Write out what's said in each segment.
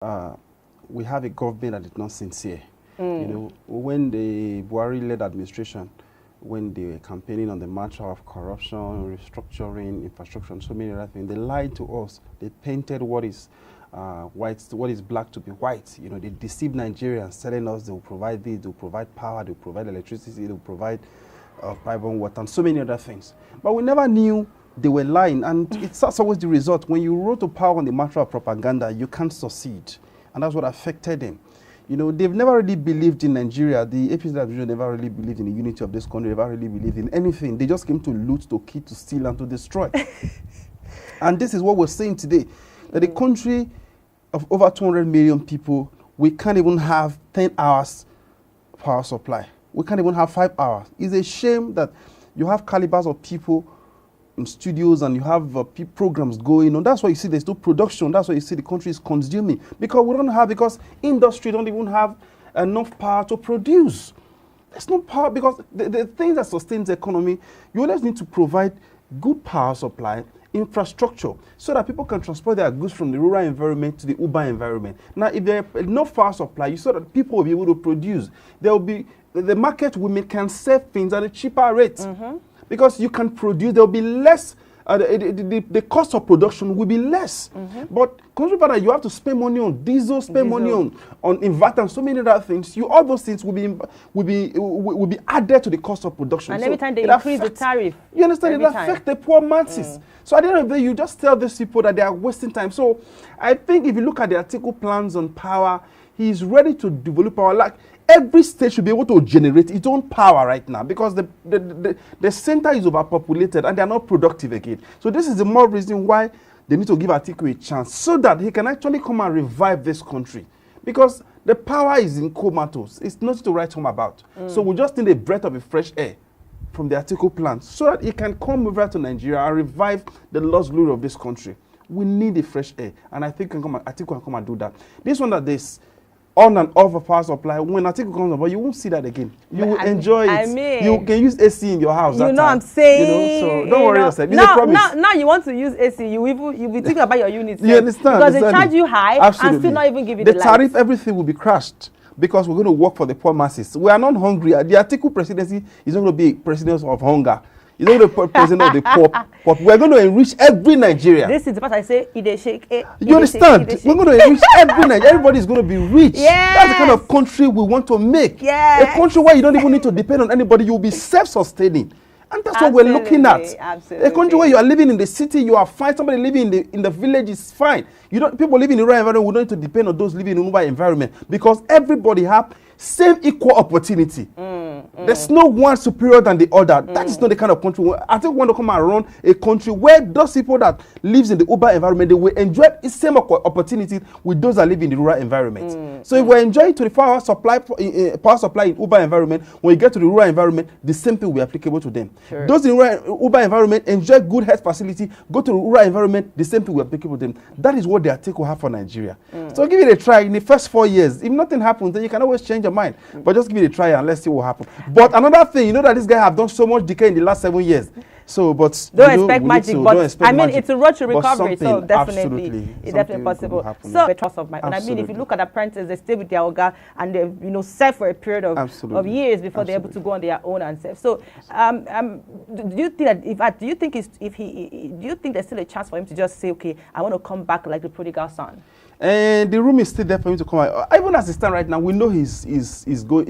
we have a government that is not sincere. You know, when the Buhari-led administration, when they were campaigning on the mantra of corruption, restructuring, infrastructure, and so many other things, they lied to us. They painted what is white, what is black to be white. You know, they deceived Nigerians, telling us they will provide this, they will provide power, they will provide electricity, they will provide private water, and so many other things. But we never knew they were lying, and that's always the result. When you rule to power on the mantra of propaganda, you can't succeed, and that's what affected them. You know, they've never really believed in Nigeria. The APC administration never really believed in the unity of this country, never really believed in anything. They just came to loot, to kill, to steal, and to destroy. And this is what we're saying today, that a country of over 200 million people, we can't even have 10 hours power supply. We can't even have 5 hours. It's a shame that you have calibers of people in studios and you have programs going on. That's why you see there's no production. That's why you see the country is consuming. Because we don't have, because industry don't even have enough power to produce. There's no power, because the things that sustains the economy, you always need to provide good power supply, infrastructure, so that people can transport their goods from the rural environment to the urban environment. Now, if there is enough power supply, you saw that people will be able to produce. There will be, the market women can sell things at a cheaper rate. Because you can produce, there will be less, the cost of production will be less. But consider that you have to spend money on diesel, money on inverter and so many other things. All those things will be added to the cost of production. And every time they increase the tariff. You understand? It affects the poor masses. So at the end of the day, you just tell these people that they are wasting time. So I think if you look at the Atiku plans on power, he is ready to develop power. Like, every state should be able to generate its own power right now, because the center is overpopulated and they are not productive again. So this is the more reason why they need to give Atiku a chance, so that he can actually come and revive this country. Because the power is in comatose. It's nothing to write home about. So we just need a breath of a fresh air from the Atiku plan, so that he can come over to Nigeria and revive the lost glory of this country. We need a fresh air, and I think Atiku can come and do that. This one that this on and off a power supply, when Atiku comes over, you won't see that again. You will enjoy it. I mean, you can use AC in your house. You know what I'm saying? You know, so don't worry yourself. Now you want to use AC, you'll be thinking about your units. You understand? Because they charge you high. Absolutely. And still not even give you the tariff, everything will be crashed, because we're going to work for the poor masses. We are not hungry. The Atiku presidency is not going to be president of hunger. He's not going to be president of the poor, but we're going to enrich every Nigerian. This is the part I say, you understand? We're going to enrich every Nigerian. Everybody is going to be rich. Yes. That's the kind of country we want to make. Yes. A country where you don't even need to depend on anybody. You'll be self-sustaining. And that's what we're looking at. Absolutely. A country where you are living in the city, you are fine. Somebody living in the village is fine. People living in the rural environment, we don't need to depend on those living in the urban environment, because everybody have same equal opportunity. There's no one superior than the other. That is not the kind of country. I think we want to come and run a country where those people that lives in the urban environment, they will enjoy the same opportunity with those that live in the rural environment. So if we're enjoying 24-hour supply, power supply in urban environment, when you get to the rural environment, the same thing will be applicable to them. Sure. Those in the urban environment enjoy good health facility, go to the rural environment, the same thing will be applicable to them. That is what the Atiku have for Nigeria. So give it a try in the first 4 years. If nothing happens, then you can always change your mind. But just give it a try and let's see what happens. But another thing, you know that this guy have done so much decay in the last 7 years. So, but don't expect magic. But I mean, it's a road to recovery, so definitely, it's definitely possible. So, the trust of my own. I mean, if you look at apprentices, they stay with their organ and they serve for a period of years before they're able to go on their own and serve. So, do you think that do you think there's still a chance for him to just say, okay, I want to come back like the prodigal son? And the room is still there for him to come out. Even as it stands right now, we know he's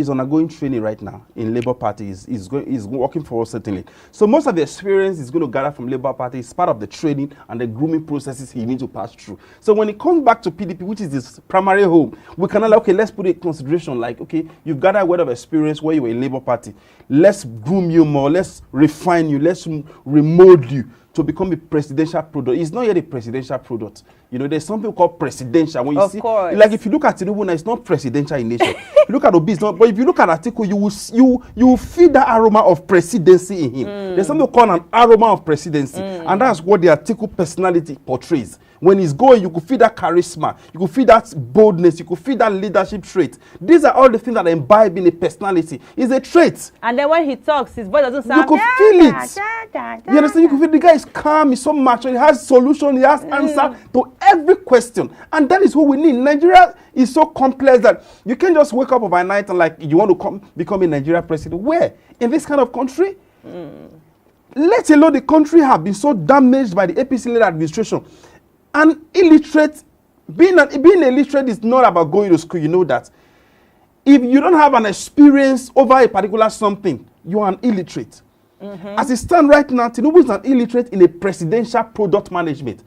undergoing training right now in Labour Party. He's working for us, certainly. So most of the experience he's going to gather from Labour Party is part of the training and the grooming processes he needs to pass through. So when he comes back to PDP, which is his primary home, we can like, okay, let's put it in consideration. Like, okay, you've got a word of experience where you were in Labour Party. Let's groom you more. Let's refine you. Let's remold you to become a presidential product. It's not yet a presidential product. You know, there's something called presidential. When you of course. Like if you look at Tinubu, it's not presidential in nature. You look at Obi, it's not. But if you look at Atiku, you will feel that aroma of presidency in him. There's something called an aroma of presidency, and that's what the Atiku personality portrays. When he's going, you could feel that charisma, you could feel that boldness, you could feel that leadership trait. These are all the things that imbibe in a personality. It's a trait. And then when he talks, his voice doesn't sound. You could feel it. You understand? You could feel the guy is calm, he's so mature, he has solution, he has answer to every question. And that is what we need. Nigeria is so complex that you can't just wake up overnight and like you want to become a Nigeria president. Where? In this kind of country? Let alone the country have been so damaged by the APC-led administration. And illiterate, being illiterate is not about going to school, you know that. If you don't have an experience over a particular something, you are an illiterate. As it stands right now, Tinubu is an illiterate in a presidential product management.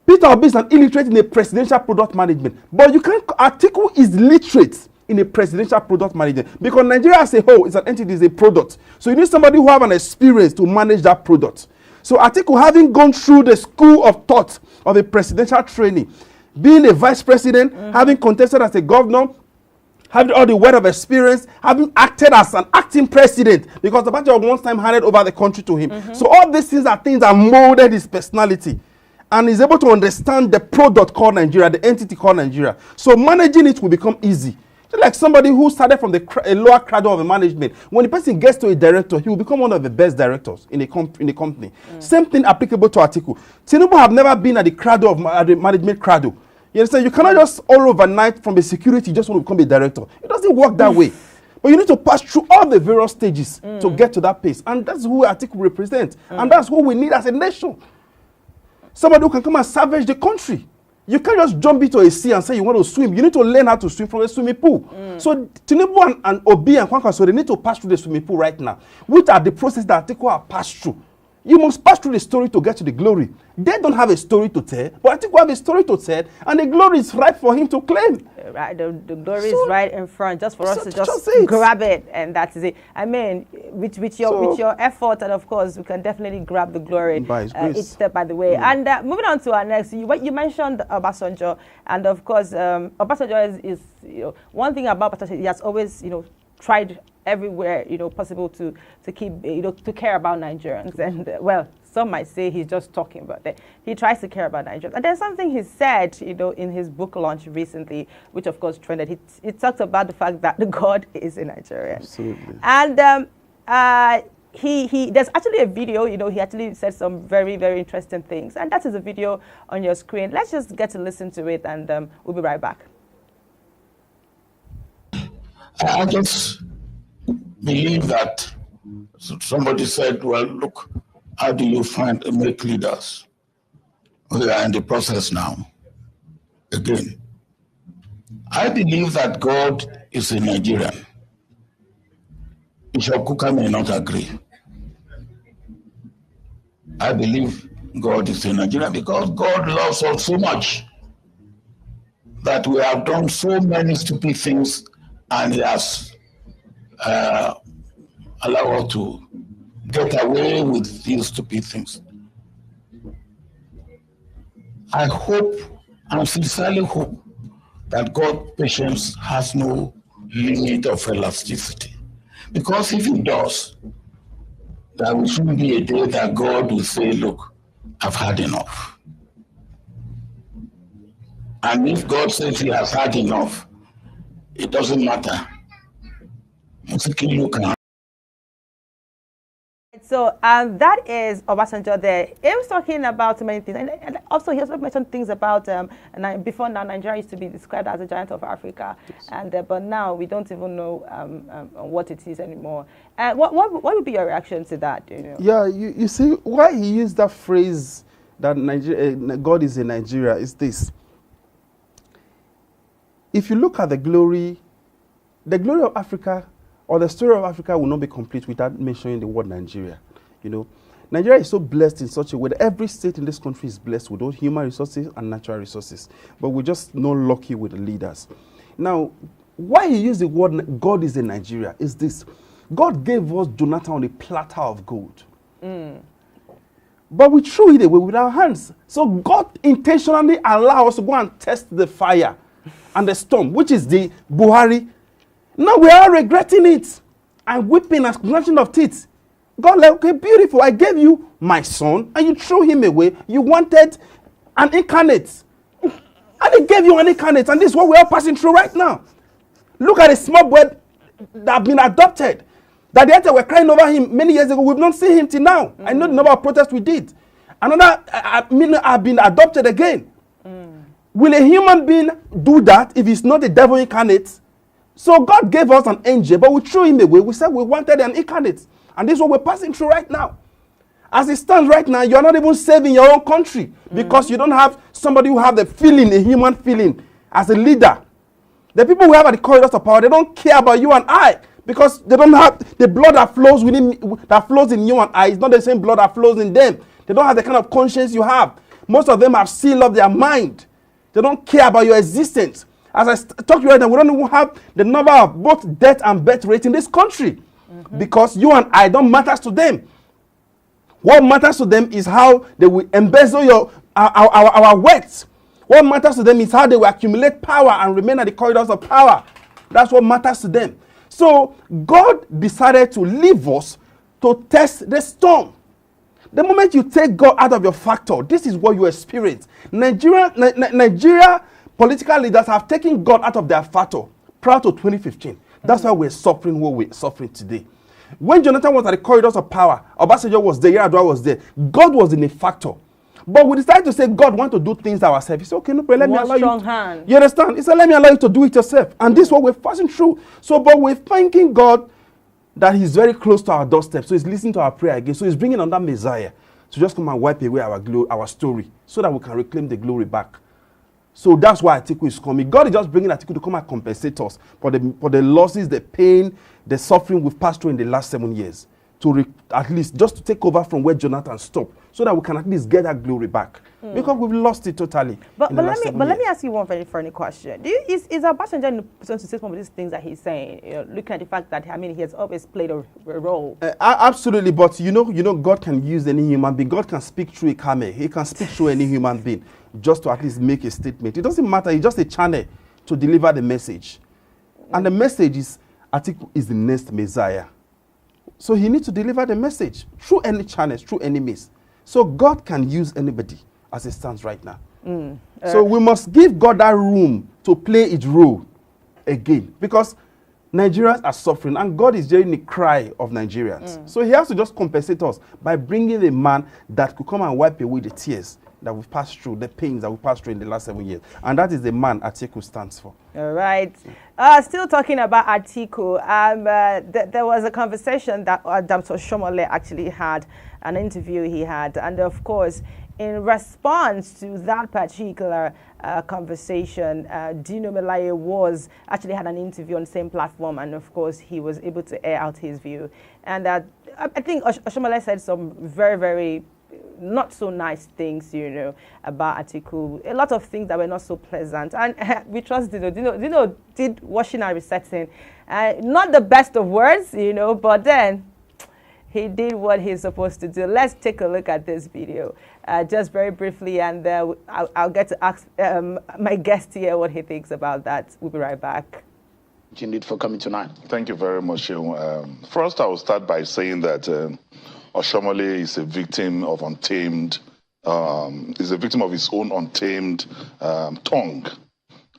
Peter Obi is an illiterate in a presidential product management. But you can't, Atiku is literate in a presidential product management. Because Nigeria as a whole is an entity, is a product. So you need somebody who have an experience to manage that product. So Atiku, having gone through the school of thought of a presidential training, being a vice president, having contested as a governor, having all the wealth of experience, having acted as an acting president, because the party one time handed over the country to him. So all these things that molded his personality. And he's able to understand the product called Nigeria, the entity called Nigeria. So managing it will become easy. Just like somebody who started from a lower cradle of a management. When the person gets to a director, he will become one of the best directors in a company. Same thing applicable to Atiku. Tinubu have never been at the cradle of the management cradle. You understand? You cannot just all overnight from a security just want to become a director. It doesn't work that way. But you need to pass through all the various stages to get to that pace. And that's who Atiku represents. And that's what we need as a nation. Somebody who can come and salvage the country. You can't just jump into a sea and say you want to swim. You need to learn how to swim from a swimming pool. So Tinubu and Obi and Kwankwaso, they need to pass through the swimming pool right now. Which are the process that Atiku have passed through. You must pass through the story to get to the glory. They don't have a story to tell, but Atiku have a story to tell, and the glory is right for him to claim. Right, the glory is right in front, just for us to just grab it, and that's it. I mean, with your effort, and of course, we can definitely grab the glory each step by the way. And moving on to our next, you mentioned Obasanjo, and of course, Obasanjo is one thing about Obasanjo, he has always tried everywhere possible to keep to care about Nigerians, and well, some might say he's just talking about that. He tries to care about Nigerians. And there's something he said in his book launch recently, which of course trended. He talks about the fact that the God is in Nigeria. Absolutely. And there's actually a video. He actually said some very, very interesting things, and that is a video on your screen. Let's just get to listen to it, and we'll be right back. I just believe that somebody said, well, look, how do you make leaders? We are in the process now. Again, I believe that God is a Nigerian. Bishop Kuka may not agree. I believe God is a Nigerian because God loves us so much that we have done so many stupid things, and He has allowed us to get away with these stupid things. I hope and sincerely hope that God's patience has no limit of elasticity. Because if it does, there will soon be a day that God will say, look, I've had enough. And if God says He has had enough, it doesn't matter. So that is Obasanjo there. He was talking about so many things. And also he also mentioned things about, before now Nigeria used to be described as a giant of Africa. Yes. And but now we don't even know what it is anymore. What would be your reaction to that? Yeah, you see, why he used that phrase that God is in Nigeria is this. If you look at the glory of Africa, or the story of Africa will not be complete without mentioning the word Nigeria. Nigeria is so blessed in such a way that every state in this country is blessed with both human resources and natural resources. But we're just not lucky with the leaders. Now, why he used the word God is in Nigeria is this. God gave us Jonathan on a platter of gold. But we threw it away with our hands. So God intentionally allowed us to go and test the fire and the storm, which is the Buhari. Now we are regretting it and weeping and gnashing of teeth. God, like, okay, beautiful. I gave you my son and you threw him away. You wanted an incarnate. And he gave you an incarnate, and this is what we are passing through right now. Look at a small boy that have been adopted. That the elders were crying over him many years ago. We've not seen him till now. I know the number of protests we did. Another have been adopted again. Will a human being do that if he's not a devil incarnate? So God gave us an angel, but we threw him away. We said we wanted an incarnate. And this is what we're passing through right now. As it stands right now, you're not even saving your own country because you don't have somebody who have the feeling, a human feeling, as a leader. The people who have at the corridors of power, they don't care about you and I because they don't have the blood that flows in you and I. It's not the same blood that flows in them. They don't have the kind of conscience you have. Most of them have sealed up their mind. They don't care about your existence. As I talk to you right now, we don't even have the number of both death and birth rate in this country because you and I don't matter to them. What matters to them is how they will embezzle our wealth. What matters to them is how they will accumulate power and remain at the corridors of power. That's what matters to them. So God decided to leave us to test the storm. The moment you take God out of your factor, this is what you experience. Nigeria political leaders have taken God out of their factor prior to 2015. That's why we're suffering what we're suffering today. When Jonathan was at the corridors of power, Obasanjo was there, Yar'Adua was there. God was in a factor. But we decided to say God wants to do things ourselves. He said, okay, no problem, let me allow you. Hand. You understand? He said, let me allow you to do it yourself. And this is what we're passing through. So, but we're thanking God that he's very close to our doorstep. So he's listening to our prayer again. So he's bringing on that Messiah to just come and wipe away our story so that we can reclaim the glory back. So that's why Atiku is coming. God is just bringing Atiku to come and compensate us for the losses, the pain, the suffering we've passed through in the last 7 years. At least just to take over from where Jonathan stopped, so that we can at least get that glory back. Because we've lost it totally. But let me ask you one very funny question. Is Obasanjo in a position to say some of these things that he's saying? Looking at the fact that he has always played a role. Absolutely, but you know, God can use any human being. God can speak through a camel. He can speak through any human being, just to at least make a statement. It doesn't matter. It's just a channel to deliver the message, and the message is Atiku is the next Messiah. So he needs to deliver the message through any channels, through any means. So God can use anybody as it stands right now. So we must give God that room to play its role again. Because Nigerians are suffering and God is hearing the cry of Nigerians. So he has to just compensate us by bringing a man that could come and wipe away the tears that we've passed through, the pains that we've passed through in the last 7 years. And that is the man Atiku stands for. All right. Still talking about Atiku, there was a conversation that Dr. Shomole actually had, an interview he had. And of course, in response to that particular conversation, Dino Melaye actually had an interview on the same platform. And of course, he was able to air out his view. And I think Shomole said some very, very not so nice things, about Atiku. A lot of things that were not so pleasant. And we trust Dino. Dino did washing and resetting. Not the best of words, but then he did what he's supposed to do. Let's take a look at this video just very briefly, and I'll get to ask my guest here what he thinks about that. We'll be right back. Indeed, for coming tonight. Thank you very much. First, I will start by saying that Oshomole is a victim of is a victim of his own untamed tongue.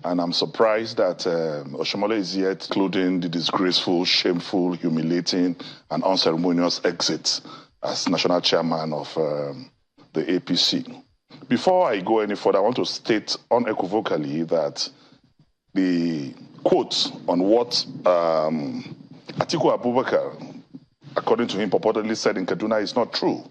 And I'm surprised that Oshomole is yet including the disgraceful, shameful, humiliating, and unceremonious exit as national chairman of the APC. Before I go any further, I want to state unequivocally that the quote on what Atiku Abubakar, according to him, purportedly said in Kaduna is not true.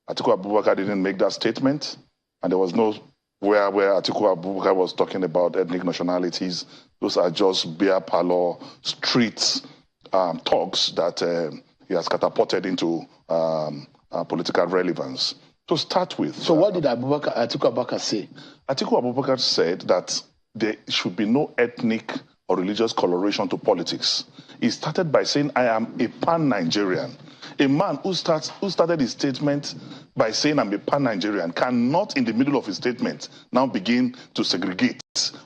Atiku Abubakar didn't make that statement, and there was no where Atiku Abubakar was talking about ethnic nationalities. Those are just beer parlor, street talks that he has catapulted into political relevance. To start with. So what did Atiku Abubakar say? Atiku Abubakar said that there should be no ethnic or religious coloration to politics. He started by saying, I am a pan-Nigerian. A man who started his statement by saying I'm a pan-Nigerian cannot, in the middle of his statement, now begin to segregate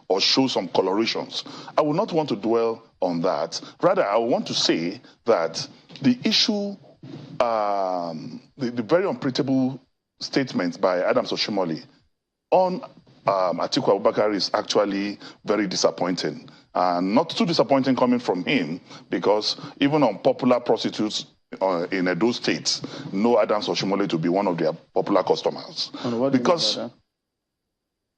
or show some colorations. I would not want to dwell on that. Rather, I want to say that the issue, the very unprintable statements by Adams Oshomole on Atiku Abubakar is actually very disappointing. And not too disappointing coming from him, because even on popular prostitutes in Edo State, know Adams Oshomole to be one of their popular customers. Because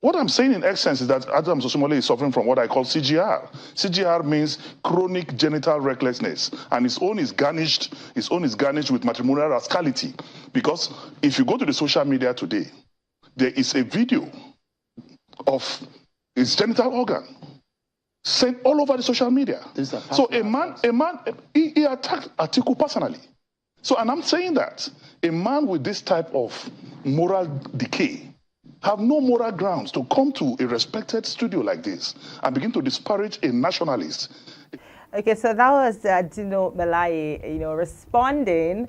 what I'm saying in essence is that Adams Oshomole is suffering from what I call CGR. CGR means chronic genital recklessness, and his own is garnished with matrimonial rascality. Because if you go to the social media today, there is a video of his genital organ sent all over the social media. So a man, he attacked Atiku personally. So, and I'm saying that a man with this type of moral decay have no moral grounds to come to a respected studio like this and begin to disparage a nationalist. Okay, so that was Dino Melaye, responding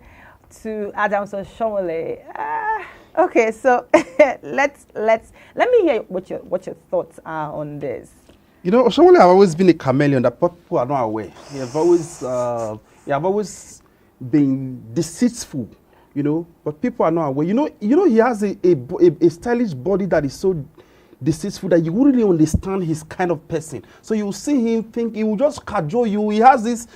to Adams Oshomole. Okay, so let me hear what your thoughts are on this. Oshomole have always been a chameleon that people are not aware. He have always been deceitful, but people are not aware. He has a stylish body that is so deceitful that you wouldn't really understand his kind of person. So you see him think he will just cajole you. He has this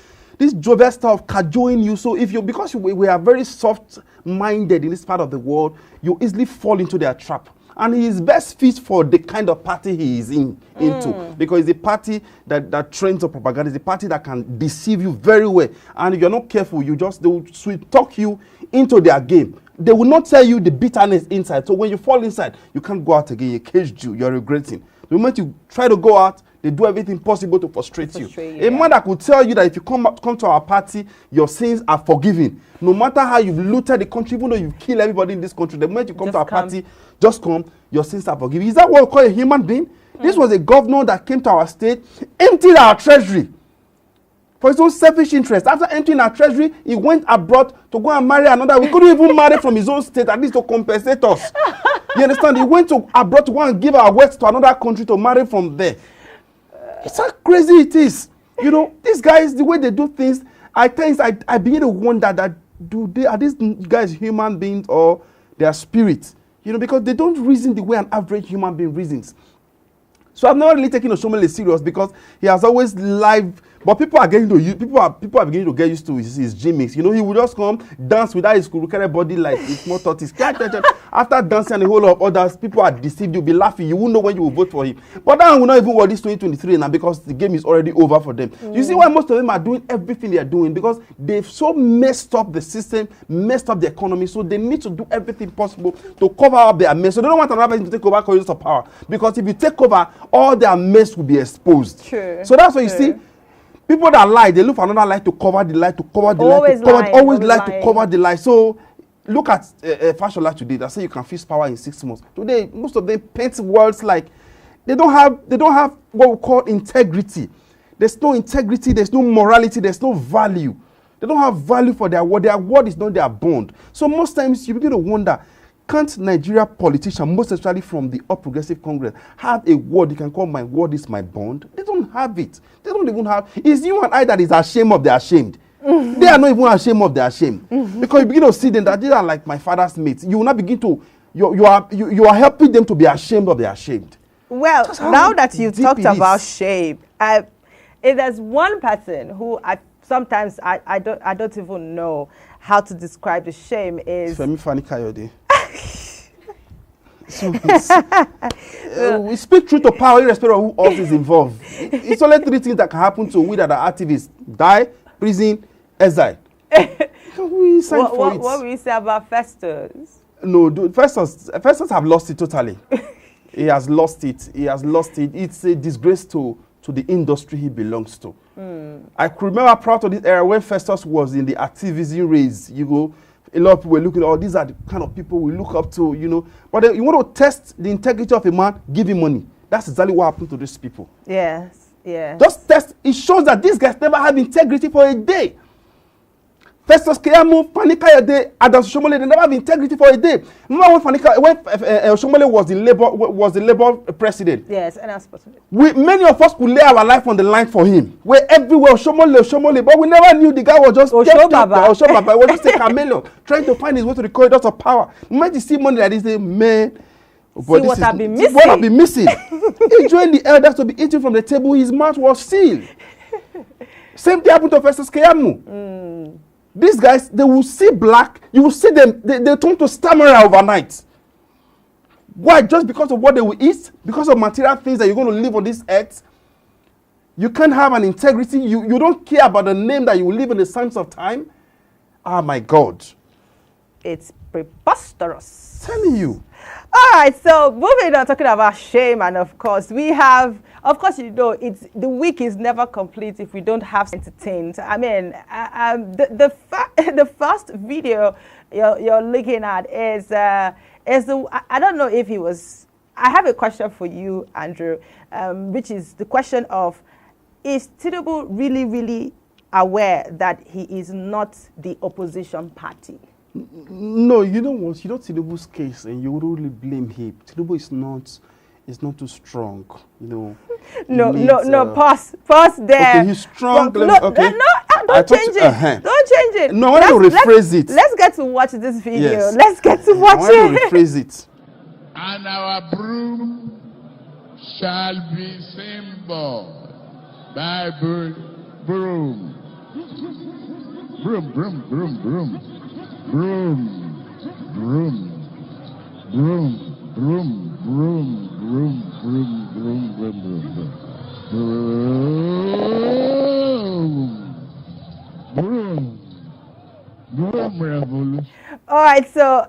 jovial style of cajoling you. So because we are very soft-minded in this part of the world, you easily fall into their trap. And he is best fit for the kind of party he is into, because it's a party that trains on propaganda. It's a party that can deceive you very well. And if you're not careful, they will sweet talk you into their game. They will not tell you the bitterness inside. So when you fall inside, you can't go out again. You're caged you. You're regretting. The moment you try to go out, they do everything possible to frustrate you. A man that could tell you that if you come to our party, your sins are forgiven. No matter how you've looted the country, even though you've killed everybody in this country, the moment you come to our party, just come, your sins are forgiven. Is that what we call a human being? This was a governor that came to our state, emptied our treasury for his own selfish interest. After emptying our treasury, he went abroad to go and marry another. We couldn't even marry from his own state, at least to compensate us. You understand? He went abroad to go and give our wealth to another country to marry from there. It's how crazy it is. These guys, the way they do things, I begin to wonder that are these guys human beings or they are spirits? Because they don't reason the way an average human being reasons. So I've never really taken Oshomole serious because he has always live. But people are beginning to get used to his gimmicks. He will just come, dance without his curriculum body like a small tortoise. After dancing and a whole lot of others, people are deceived. You'll be laughing. You won't know when you will vote for him. But that will not even work this 2023 now because the game is already over for them. You see why most of them are doing everything they are doing? Because they've so messed up the system, messed up the economy, so they need to do everything possible to cover up their mess. So they don't want another person to take over corridors of power. Because if you take over, all their mess will be exposed. True. So that's why you see, people that lie, they look for another lie to cover the lie, to cover the lie, always lie to cover the lie. So look at Fashola today. That say you can fix power in 6 months. Today, most of them paint words like they don't have what we call integrity. There's no integrity. There's no morality. There's no value. They don't have value for their word. Their word is not their bond. So most times you begin to wonder, can't Nigeria politicians, most especially from the All Progressive Congress, have a word you can call my word is my bond? They don't have it. They don't even have. It's you and I that is ashamed of their ashamed. They are not even ashamed of their shame. Because you begin to see them that they are like my father's mates. You will not begin to, you are helping them to be ashamed of their ashamed. Well, now that you've talked about shame, if there's one person who sometimes I don't even know how to describe the shame is Femi Fani-Kayode. So we speak truth to power irrespective of who else is involved. It's only 3 things that can happen to we that are activists: die, prison, exile. What will you say about Festus? No, Festus have lost it totally. He has lost it. It's a disgrace to the industry he belongs to. I could remember proud of this era when Festus was in the activism race. A lot of people were looking at, these are the kind of people we look up to, But you want to test the integrity of a man, give him money. That's exactly what happened to these people. Yes, yeah. Just test. It shows that these guys never have integrity for a day. Festus Keyamo, Fani-Kayode, Adams Oshomole, they never have integrity for a day. Remember when Oshomole was the Labour president? Yes, and that's possible. Many of us could lay our life on the line for him. We're everywhere, Oshomole, but we never knew the guy was just Oshomaba. He was just a chameleon, trying to find his way to the corridors of power. The moment you see money like this, man, But see what I've been missing. What I've been missing. He joined the elders to be eating from the table. His mouth was sealed. Same thing happened to Festus Keyamo. These guys, they will see black. You will see them. They turn to stammerer overnight. Why? Just because of what they will eat? Because of material things that you're going to live on this earth? You can't have an integrity. You don't care about the name that you will live in the sands of time? Oh my God. It's preposterous. Telling you. All right, so moving on, talking about shame, and of course, we have, of course, you know, the week is never complete if we don't have entertained. I mean, the first video you're looking at is I don't know if he was. I have a question for you, Andrew, which is the question of: is Tinubu really aware that he is not the opposition party? No, you know what? You know Tinubu's case, and you would really blame him. Tinubu is not too strong, you know. No. Pause there. Okay, he's strong. Don't change it. Don't change it. No, I want to rephrase it. Let's get to watch this video. Yes. Let's get to watch it. I want to rephrase it. And our broom shall be symbol by broom. Broom. Broom. Broom. Broom. Broom. Broom. Broom. Broom. Broom. Revolution. All right, so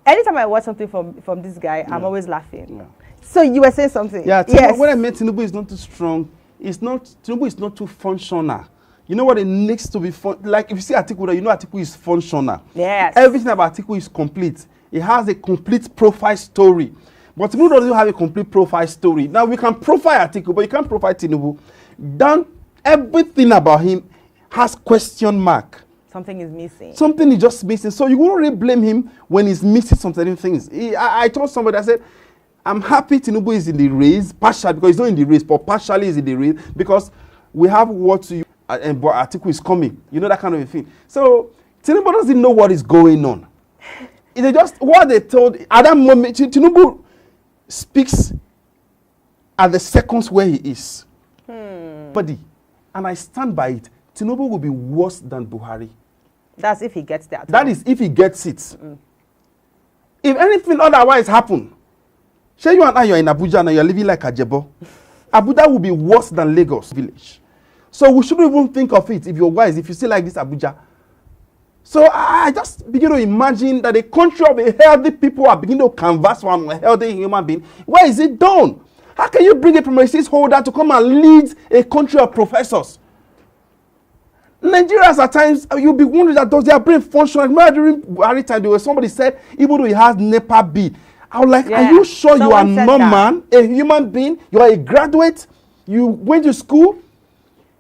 anytime I watch something from this guy, I'm always laughing. Yeah. So you were saying something? Yeah, yes. When I meant Tinubu is not too strong, Tinubu is not too functional. You know what it needs to be fun? Like if you see Atiku, you know Atiku is functional. Yes. Everything about Atiku is complete. It has a complete profile story. But Tinubu doesn't have a complete profile story. Now we can profile Atiku, but you can't profile Tinubu. Then everything about him has question mark. Something is missing. Something is just missing. So you won't really blame him when he's missing some certain things. I told somebody, I said, I'm happy Tinubu is in the race, partially, because he's not in the race, but partially is in the race, because we have what to, and Atiku is coming. You know, that kind of a thing. So Tinubu doesn't know what is going on. It's just what they told at that moment. Tinubu speaks at the seconds where he is. Buddy, and I stand by it. Tinubu will be worse than Buhari. That's if he gets there. That is if he gets it. If anything otherwise happen, say you and I, you're in Abuja and you're living like Ajebo. Abuja will be worse than Lagos village. So we shouldn't even think of it if you're wise, if you see like this Abuja. So I just begin to imagine that a country of a healthy people are beginning to canvass one healthy human being. Where is it done? How can you bring a premises holder to come and lead a country of professors? Nigerians at times, you'll be wondering that does their brain function? Remember during Buhari time, there was somebody said, even though he has NEPA bill, I was like, are you sure you are normal, a human being? You are a graduate? You went to school?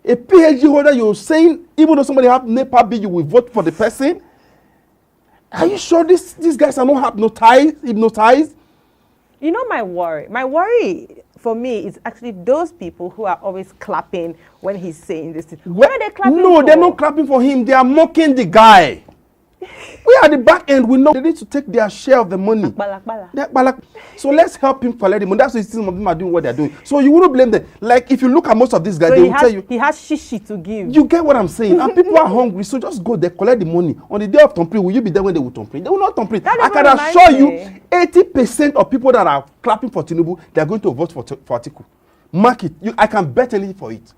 A PhD holder, you're saying, even though somebody has NEPA bill, you will vote for the person? Are you sure these guys are not hypnotized? You know my worry for me is actually those people who are always clapping when he's saying this. What are they clapping for? No, they're not clapping for him. They are mocking the guy. We are the back end. We know they need to take their share of the money. So let's help him collect the money. That's why some of them are doing what they're doing. So you wouldn't blame them. Like if you look at most of these guys, so they will tell you. He has shishi to give. You get what I'm saying? And people are hungry, so just go there, collect the money. On the day of Tompri, will you be there when they will Tompri? They will not Tompri. I can assure you, 80% of people that are clapping for Tinubu, they are going to vote for Atiku. Mark it. I can bet anything for it.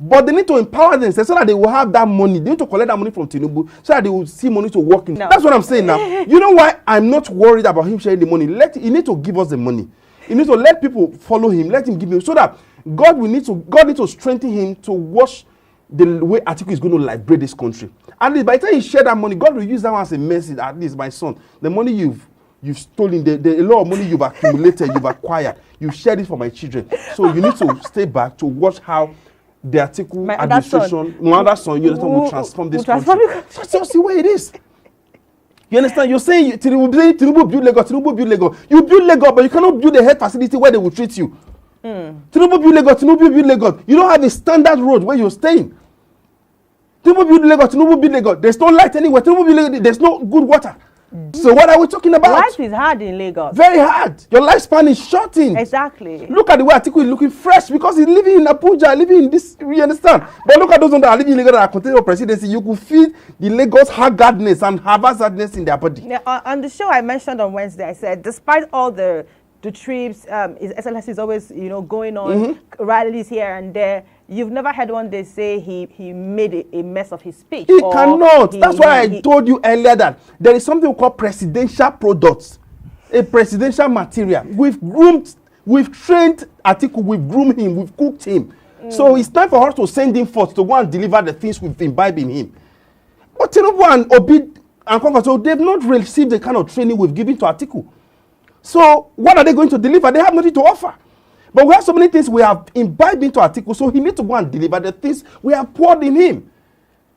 But they need to empower themselves so that they will have that money. They need to collect that money from Tinubu so that they will see money to work in. No. That's what I'm saying now. You know why I'm not worried about him sharing the money? He needs to give us the money. He needs to let people follow him. Let him give him so that God needs to strengthen him to watch the way Atiku is going to liberate this country. At least by the time he share that money, God will use that one as a message. At least, my son, the money you've stolen, a lot of money you've accumulated, you've acquired, you shared it for my children. So you need to stay back to watch how the Atiku administration, my other son, you understand, will transform this country. So see where it is. You understand? You're saying Tinubu build Lagos, Tinubu build Lagos. You build Lagos, but you cannot build a health facility where they will treat you. Tinubu build Lagos, Tinubu build Lagos. You don't have a standard road where you're staying. Tinubu build Lagos, Tinubu build Lagos. There's no light anywhere. Tinubu build Lagos, there's no good water. So what are we talking about? Life is hard in Lagos. Very hard. Your lifespan is shortened. Exactly. Look at the way Atiku is looking fresh because he's living in Abuja, living in this, you understand? But look at those that are living in Lagos that are contesting for presidency. You could feel the Lagos haggardness and haphazardness in their body. Yeah, on the show I mentioned on Wednesday, I said, despite all the trips, His Excellency is always, going on rallies here and there. You've never heard one day say he made a mess of his speech. He cannot. That's why I told you earlier that there is something we call presidential products, a presidential material. We've trained Atiku, we've groomed him, we've cooked him. So it's time for us to send him forth to go and deliver the things we've imbibed in him. But Tinubu and Obi and Kwankwaso, they've not received the kind of training we've given to Atiku. So what are they going to deliver? They have nothing to offer. But we have so many things we have imbibed into Atiku, so he needs to go and deliver the things we have poured in him.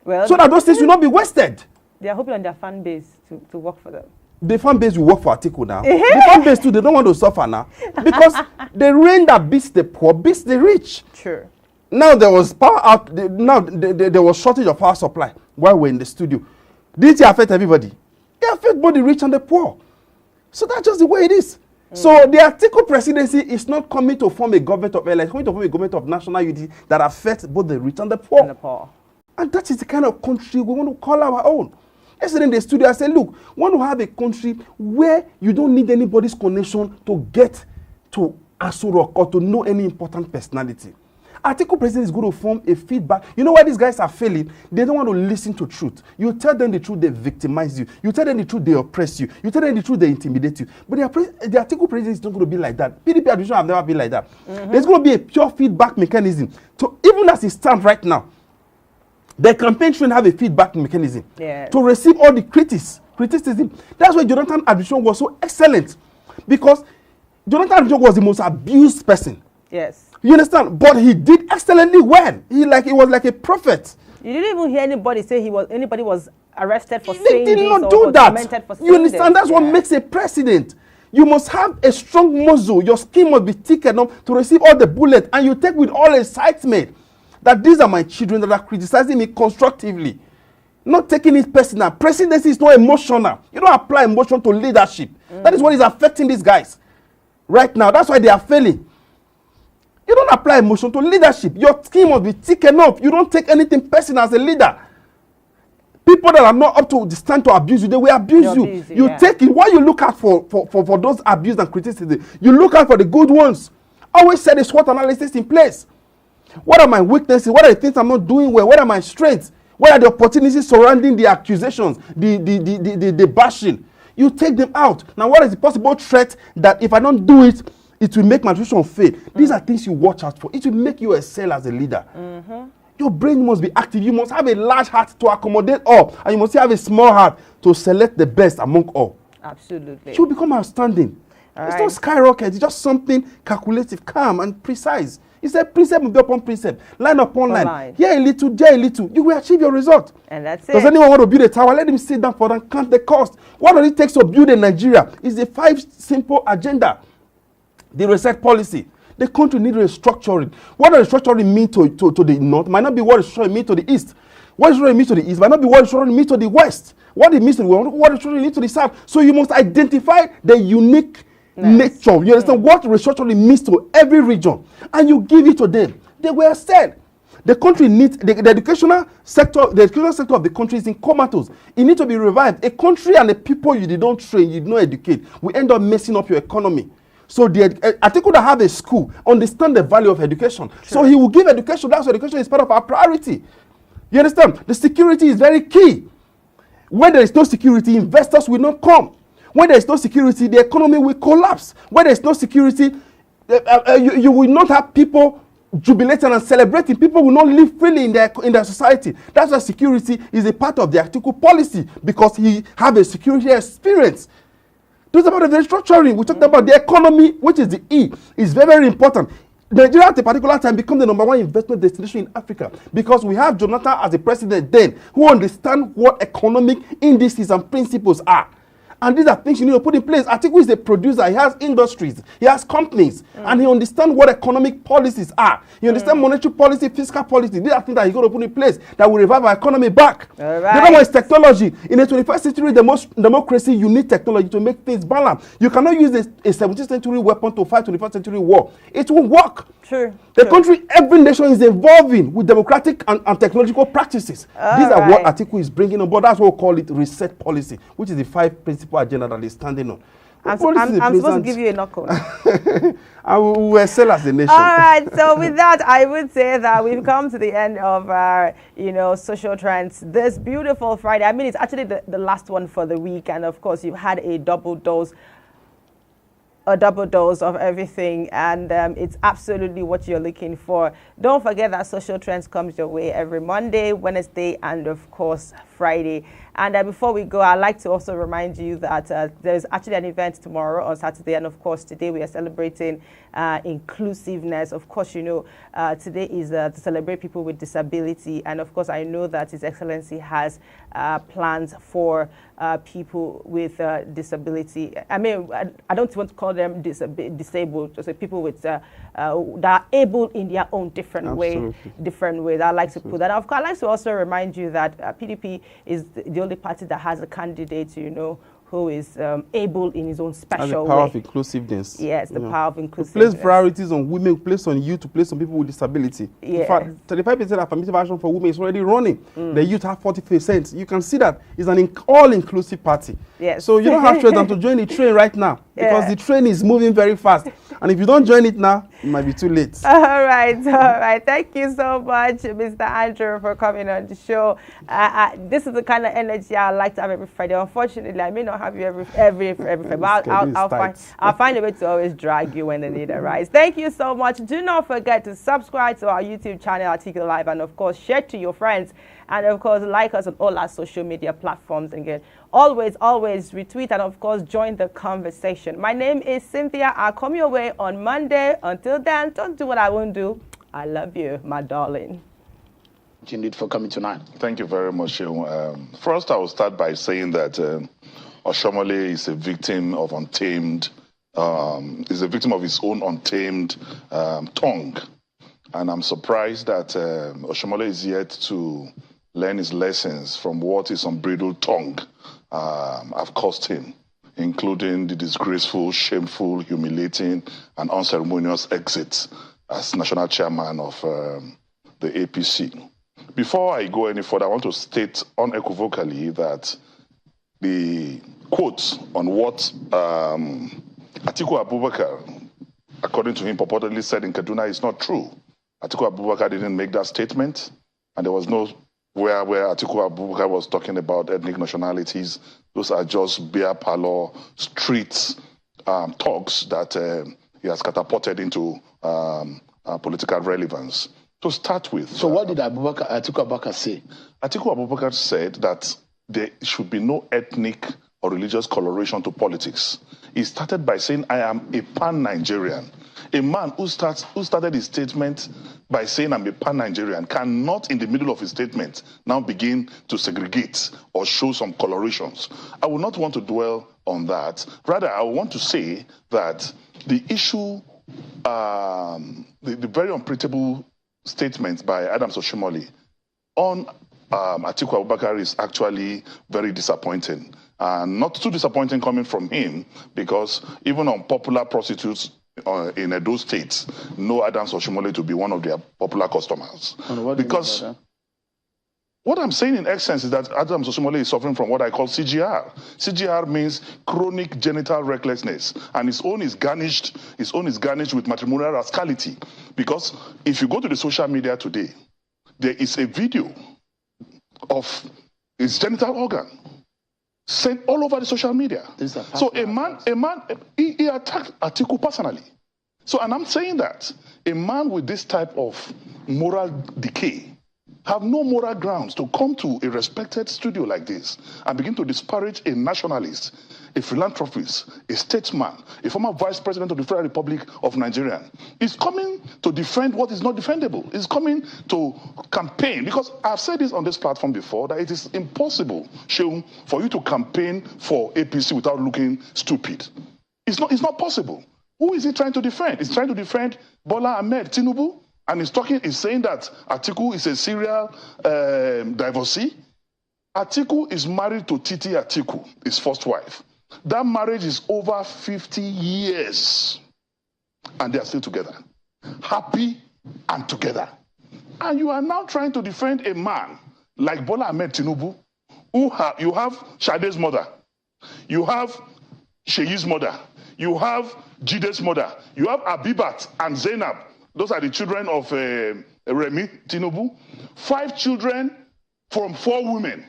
Well, so that those things will not be wasted. They are hoping on their fan base to work for them. The fan base will work for Atiku now. The fan base too, they don't want to suffer now. Because the rain that beats the poor beats the rich. Sure. Now there was power out, there was shortage of power supply while we're in the studio. Did it affect everybody? It affects both the rich and the poor. So that's just the way it is. So the Atiku presidency is not coming to form a government of it's coming to form a government of national unity that affects both the rich and the poor. And that is the kind of country we want to call our own. Yesterday in the studio, I said, look, we want to have a country where you don't need anybody's connection to get to Aso Rock or to know any important personality. Atiku president is going to form a feedback. You know why these guys are failing? They don't want to listen to truth. You tell them the truth, they victimize you. You tell them the truth, they oppress you. You tell them the truth, they intimidate you. But the Atiku president is not going to be like that. PDP administration have never been like that. There's going to be a pure feedback mechanism. So even as it stands right now, the campaign should have a feedback mechanism to receive all the criticism. That's why Jonathan administration was so excellent, because Jonathan administration was the most abused person. Yes. You understand? But he did excellently well. He was like a prophet. You didn't even hear anybody say anybody was arrested for saying this. They did not do that. You understand? That's what makes a president. You must have a strong muzzle. Your skin must be thick enough to receive all the bullets, and you take with all excitement that these are my children that are criticizing me constructively, not taking it personal. Presidency is not emotional. You don't apply emotion to leadership. That is what is affecting these guys right now. That's why they are failing. You don't apply emotion to leadership. Your skin must be thick enough. You don't take anything personal as a leader. People that are not up to the stand to abuse you, they will abuse you. You take it. Why you look out for those abuse and criticism? You look out for the good ones. Always set a SWOT analysis in place. What are my weaknesses? What are the things I'm not doing well? What are my strengths? What are the opportunities surrounding the accusations, the bashing? You take them out. Now, what is the possible threat that if I don't do it, it will make my institution fail? These are things you watch out for. It will make you excel as a leader. Your brain must be active. You must have a large heart to accommodate all, and you must have a small heart to select the best among all. Absolutely. You will become outstanding. It's not skyrocket. It's just something calculative, calm, and precise. It's a precept will be upon precept, line upon line. Here a little, there a little. You will achieve your result. And that's it. Does anyone want to build a tower? Let them sit down for and count the cost. What does it take to build in Nigeria? It's a 5 simple agenda. The reset policy. The country needs restructuring. What does restructuring mean to the north might not be what restructuring means to the east. What restructuring means to the east might not be what restructuring means to the west. What it means to the west, what restructuring means to the south. So you must identify the unique nature. You understand what restructuring means to every region, and you give it to them. They were said. The country needs the educational sector. The educational sector of the country is in comatose. It needs to be revived. A country and the people you did not train, you did not educate, will end up messing up your economy. So Atiku that have a school understand the value of education. Sure. So he will give education. That's why education is part of our priority. You understand? The security is very key. When there is no security, investors will not come. When there is no security, the economy will collapse. When there is no security, you will not have people jubilating and celebrating. People will not live freely in their society. That's why security is a part of the Atiku policy, because he have a security experience. This is about the restructuring. We talked about the economy, which is the E. It's very, very important. Nigeria at a particular time become the #1 investment destination in Africa, because we have Jonathan as the president then, who understands what economic indices and principles are. And these are things you need to put in place. Atiku is a producer. He has industries. He has companies. And he understands what economic policies are. He understands monetary policy, fiscal policy. These are things that he's going to put in place that will revive our economy back. All right. The other one is technology. In the 21st century democracy, you need technology to make things balance. You cannot use a 17th century weapon to fight 21st century war. It won't work. True. The country, every nation is evolving with democratic and technological practices. These are what Atiku is bringing on board. That's what we call it reset policy, which is the 5 principal agenda that he's standing on. I'm supposed to give you a knuckle. I will excel as a nation. All right. So with that, I would say that we've come to the end of our, social trends this beautiful Friday. I mean, it's actually the last one for the week. And of course, you've had a double dose of everything, and it's absolutely what you're looking for. Don't forget that Social Trends comes your way every Monday, Wednesday, and of course Friday. And before we go, I'd like to also remind you that there's actually an event tomorrow on Saturday, and of course today we are celebrating inclusiveness. Of course, today is to celebrate people with disability, and of course I know that His Excellency has plans for people with disability. I mean, I don't want to call them disabled, just people with that are able in their own different ways. I like to put that. Of course, I like to also remind you that PDP is the only party that has a candidate, who is able in his own special way. The power of inclusiveness. Yes, the power of inclusiveness. To place priorities on women, place on youth, to place on people with disability. Yeah. In fact, 35% affirmative action for women is already running. The youth have 40%. You can see that it's an all-inclusive party. Yes. So you don't have choice than to join the train right now, because the train is moving very fast. And if you don't join it now, it might be too late. All right. Thank you so much, Mr. Andrew, for coming on the show. This is the kind of energy I like to have every Friday. Unfortunately, I may not have you every Friday, but I'll find a way to always drag you when the need arises. Thank you so much. Do not forget to subscribe to our YouTube channel, AtikuLive, and of course, share to your friends. And of course, like us on all our social media platforms. And again, always retweet and of course, join the conversation. My name is Cynthia. I'll come your way on Monday. Until then, don't do what I won't do. I love you, my darling. Indeed, for coming tonight. Thank you very much. First, I will start by saying that Oshomole is a victim of is a victim of his own untamed tongue. And I'm surprised that Oshomole is yet to learn his lessons from what his unbridled tongue have cost him, including the disgraceful, shameful, humiliating, and unceremonious exit as national chairman of the APC. Before I go any further, I want to state unequivocally that the quote on what Atiku Abubakar, according to him, purportedly said in Kaduna is not true. Atiku Abubakar didn't make that statement, and there was no where Atiku Abubakar was talking about ethnic nationalities. Those are just beer parlor, street talks that he has catapulted into political relevance. To start with. So what did Atiku Abubakar say? Atiku Abubakar said that there should be no ethnic or religious coloration to politics. He started by saying, I am a pan-Nigerian. A man who started his statement by saying I'm a pan-Nigerian cannot, in the middle of his statement, now begin to segregate or show some colorations. I will not want to dwell on that. Rather, I want to say that the issue, the very unprintable statement by Adams Oshomole on Atiku Abubakar is actually very disappointing. Not too disappointing coming from him, because even on popular prostitutes in Edo State, know Adams Oshomole to be one of their popular customers. Because what I'm saying in essence is that Adams Oshomole is suffering from what I call CGR. CGR means chronic genital recklessness, and his own is garnished with matrimonial rascality. Because if you go to the social media today, there is a video of his genital organ sent all over the social media. So a man, he attacked Atiku personally. So, and I'm saying that a man with this type of moral decay have no moral grounds to come to a respected studio like this and begin to disparage a nationalist, a philanthropist, a statesman, a former vice president of the Federal Republic of Nigeria. Is coming to defend what is not defendable. Is coming to campaign, because I've said this on this platform before, that it is impossible, Sheung, for you to campaign for APC without looking stupid. It's not possible. Who is he trying to defend? He's trying to defend Bola Ahmed Tinubu, and he's saying that Atiku is a serial divorcee. Atiku is married to Titi Atiku, his first wife. That marriage is over 50 years, and they are still together, happy and together. And you are now trying to defend a man like Bola Ahmed Tinubu, you have Sade's mother, you have Sheyi's mother, you have Jide's mother, you have Abibat and Zainab. Those are the children of Remi Tinubu. 5 children from 4 women.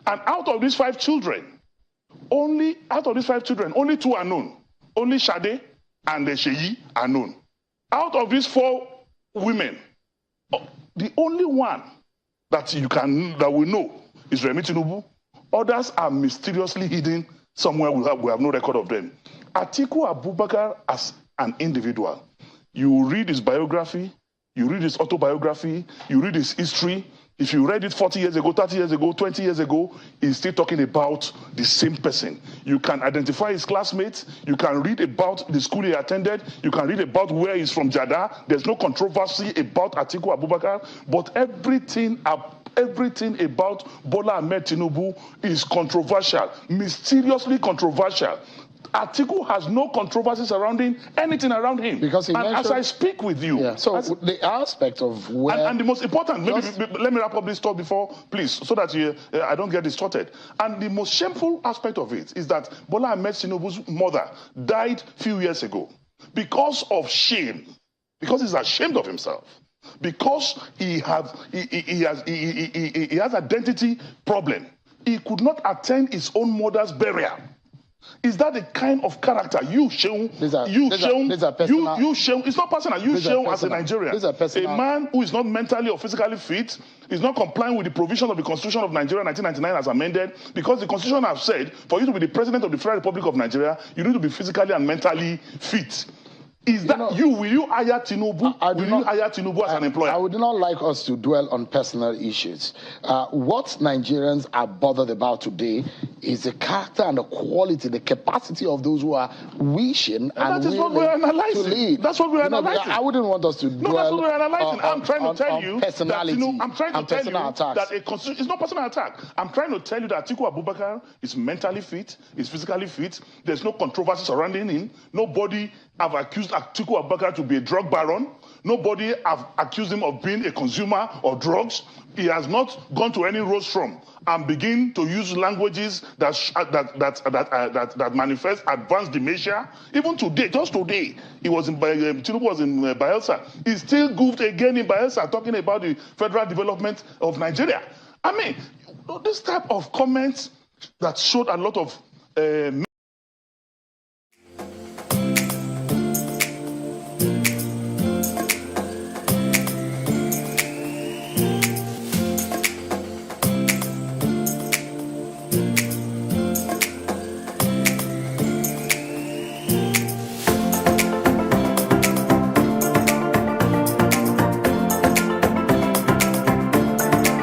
And out of these 5 children, only 2 are known. Only Sade and Sheyi are known. Out of these 4 women, the only one that we know is Remi Tinubu. Others are mysteriously hidden somewhere. We have no record of them. Atiku Abubakar as an individual, you read his biography, you read his autobiography, you read his history. If you read it 40 years ago, 30 years ago, 20 years ago, he's still talking about the same person. You can identify his classmates. You can read about the school he attended. You can read about where he's from, Jada. There's no controversy about Atiku Abubakar. But everything about Bola Ahmed Tinubu is controversial, mysteriously controversial. Atiku has no controversy surrounding anything around him. Because as I speak with you, the aspect of where and the most important, let me wrap up this talk before, please, so that I don't get distorted. And the most shameful aspect of it is that Bola Ahmed Tinubu's mother died a few years ago because of shame, because he's ashamed of himself, because he has identity problem. He could not attend his own mother's burial. Is that the kind of character you show? It's not personal. You show as a Nigerian, a man who is not mentally or physically fit, is not complying with the provisions of the Constitution of Nigeria 1999 as amended, because the Constitution has said for you to be the president of the Federal Republic of Nigeria, you need to be physically and mentally fit. Is that will you hire Tinubu? Will you hire Tinubu as an employer? I would not like us to dwell on personal issues. What Nigerians are bothered about today is the character and the quality, the capacity of those who are wishing and willing to lead. That's what we're analyzing. I wouldn't want us to dwell that's what we're analyzing. I'm trying to tell you personality I'm trying to tell you that it's not personal attack. I'm trying to tell you that Atiku Abubakar is mentally fit, is physically fit. There's no controversy surrounding him. Nobody have accused Atiku Abubakar to be a drug baron. Nobody have accused him of being a consumer of drugs. He has not gone to any rostrum and begin to use languages that manifest advanced dementia. Even today, just today, Tinubu was in Bayelsa. He still goofed again in Bayelsa, talking about the federal development of Nigeria. I mean, this type of comments that showed a lot of